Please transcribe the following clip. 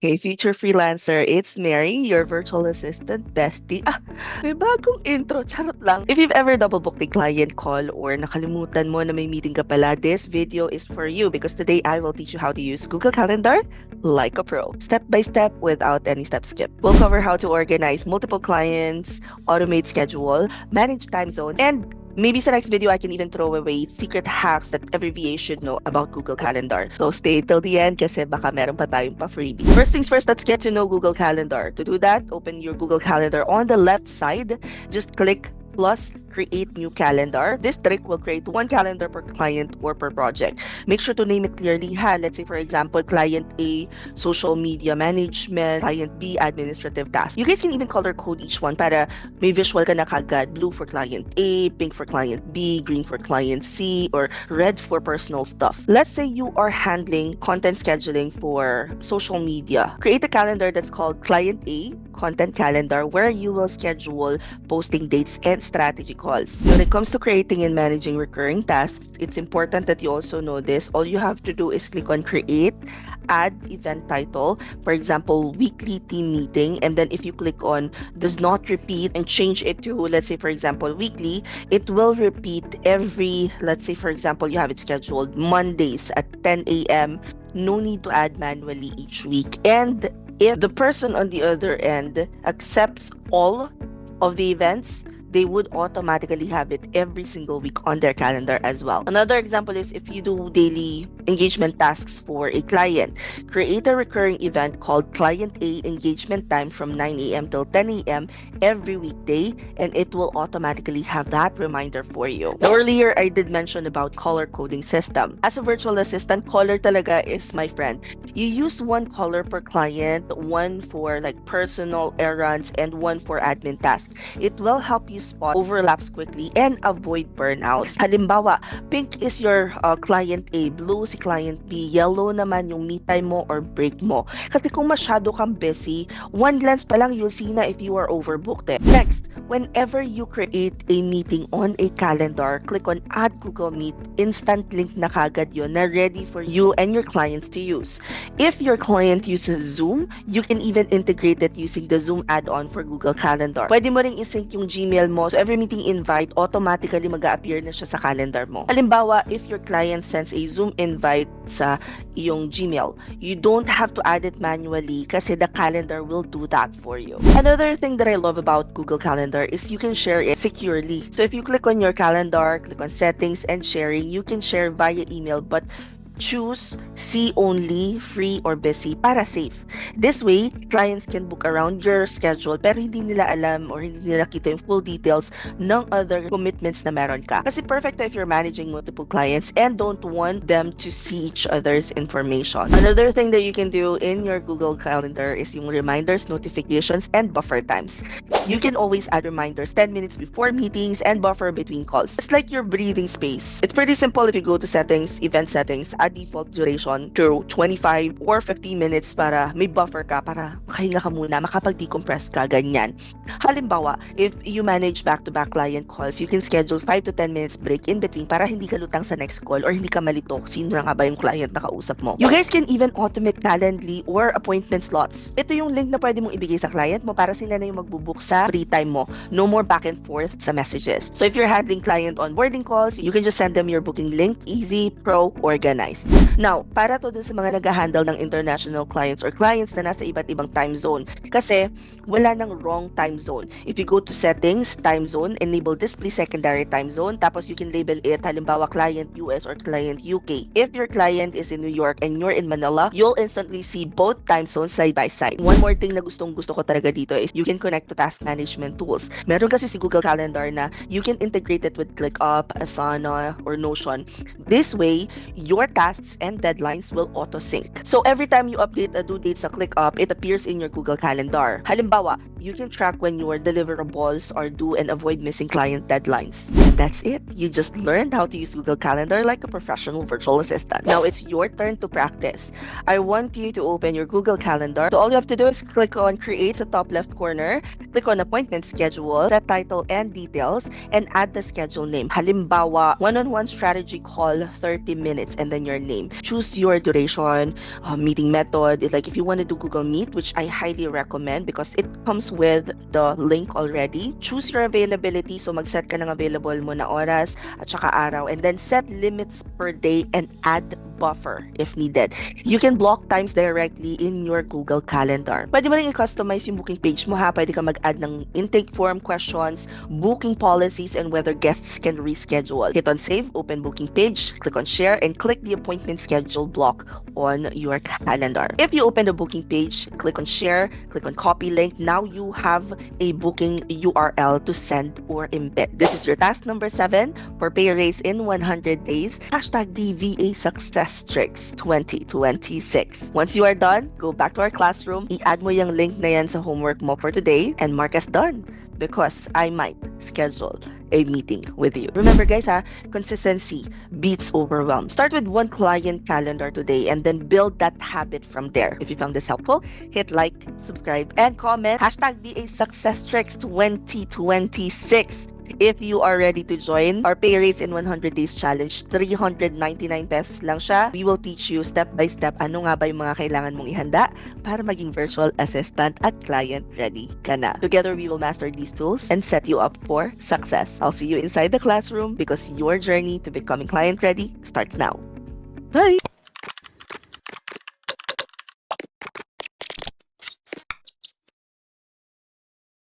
Hey, future freelancer, it's Mary, your virtual assistant bestie. May bagong intro, charot lang. If you've ever double booked a client call or nakalimutan mo na may meeting ka pala, this video is for you because today I will teach you how to use Google Calendar like a pro. Step by step without any step skip. We'll cover how to organize multiple clients, automate schedule, manage time zones, and maybe sa next video, I can even throw away secret hacks that every VA should know about Google Calendar. So stay till the end kasi baka meron pa tayong pa-freebie. First things first, let's get to know Google Calendar. To do that, open your Google Calendar on the left side. Just click plus create new calendar. This trick will create one calendar per client or per project. Make sure to name it clearly. Let's say for example, client A, social media management, client B, administrative tasks. You guys can even color code each one para may visual ka na kagad. Blue for client A, pink for client B, green for client C, or red for personal stuff. Let's say you are handling content scheduling for social media. Create a calendar that's called client A, content calendar, where you will schedule posting dates and strategy calls. When it comes to creating and managing recurring tasks, it's important that you also know this. All you have to do is click on create, add event title, for example, weekly team meeting, and then if you click on does not repeat and change it to, let's say for example, weekly, it will repeat every, let's say for example, you have it scheduled Mondays at 10 a.m. No need to add manually each week. And if the person on the other end accepts all of the events, they would automatically have it every single week on their calendar as well. Another example is if you do daily engagement tasks for a client, create a recurring event called Client A Engagement Time from 9 a.m. till 10 a.m. every weekday, and it will automatically have that reminder for you. Now, earlier, I did mention about color coding system. As a virtual assistant, color talaga is my friend. You use one color per client, one for like personal errands, and one for admin tasks. It will help you spot overlaps quickly and avoid burnout. Halimbawa, pink is your client A, blue si client B, yellow naman yung me time mo or break mo. Kasi kung masyado kang busy, one glance pa lang you'll see na if you are overbooked. Next, whenever you create a meeting on a calendar, click on Add Google Meet. Instant link na kagad yun na ready for you and your clients to use. If your client uses Zoom, you can even integrate it using the Zoom add-on for Google Calendar. Pwede mo ring isync yung Gmail mo, so every meeting invite, automatically mag-a-appear na siya sa calendar mo. Halimbawa, if your client sends a Zoom invite sa iyong Gmail, you don't have to add it manually kasi the calendar will do that for you. Another thing that I love about Google Calendar is you can share it securely. So if you click on your calendar, click on settings and sharing, you can share via email, but choose see only, free, or busy para safe. This way, clients can book around your schedule pero hindi nila alam or hindi nila kita yung full details ng other commitments na meron ka. Kasi perfect if you're managing multiple clients and don't want them to see each other's information. Another thing that you can do in your Google Calendar is yung reminders, notifications, and buffer times. You can always add reminders 10 minutes before meetings and buffer between calls. It's like your breathing space. It's pretty simple if you go to settings, event settings, add default duration to 25 or 50 minutes para may buffer ka para makahinga ka muna, makapag-decompress ka, ganyan. Halimbawa, if you manage back-to-back client calls, you can schedule 5 to 10 minutes break in between para hindi ka lutang sa next call or hindi ka malito sino na nga ba yung client na kausap mo. You guys can even automate Calendly or appointment slots. Ito yung link na pwede mong ibigay sa client mo para sila na yung magbubook sa free time mo. No more back and forth sa messages. So if you're handling client onboarding calls, you can just send them your booking link, easy, pro, organized. Now, para to dun sa mga nag-handle ng international clients or clients na nasa iba't ibang time zone. Kasi wala nang wrong time zone. If you go to settings, time zone, enable display secondary time zone, tapos you can label it, halimbawa client US or client UK. If your client is in New York and you're in Manila, you'll instantly see both time zones side by side. One more thing na gustong gusto ko talaga dito is you can connect to task management tools. Meron kasi si Google Calendar na you can integrate it with ClickUp, Asana, or Notion. This way, your tasks and deadlines will auto-sync. So every time you update a due date sa ClickUp, it appears in your Google Calendar. Halimbawa, you can track when your deliverables are due and avoid missing client deadlines. And that's it. You just learned how to use Google Calendar like a professional virtual assistant. Now it's your turn to practice. I want you to open your Google Calendar. So all you have to do is click on Create sa top left corner, click on Appointment Schedule, set title and details, and add the schedule name. Halimbawa, one-on-one strategy call, 30 minutes, and then your your name. Choose your duration, meeting method. Like if you want to do Google Meet, which I highly recommend because it comes with the link already. Choose your availability. So mag-set ka ng available mo na oras at saka araw. And then set limits per day and add buffer if needed. You can block times directly in your Google Calendar. Pwede mo rin i-customize yung booking page mo ha. Pwede ka mag-add ng intake form questions, booking policies, and whether guests can reschedule. Hit on save, open booking page, click on share, and click the appointment schedule block on your calendar. If you open the booking page, click on share, click on copy link. Now you have a booking URL to send or embed. This is your task number 7 for pay raise in 100 days. Hashtag DVA Success Tricks 2026. Once you are done, go back to our classroom, i-add mo yung link na yan sa homework mo for today, and mark as done because I might schedule a meeting with you. Remember guys consistency beats overwhelm. Start with one client calendar today and then build that habit from there. If you found this helpful, hit like, subscribe, and comment. Hashtag DVA Success Tricks 2026. If you are ready to join our Pay Raise in 100 Days Challenge, 399 pesos lang siya. We will teach you step by step ano nga ba yung mga kailangan mong ihanda para maging virtual assistant at client ready ka na. Together, we will master these tools and set you up for success. I'll see you inside the classroom because your journey to becoming client ready starts now. Bye!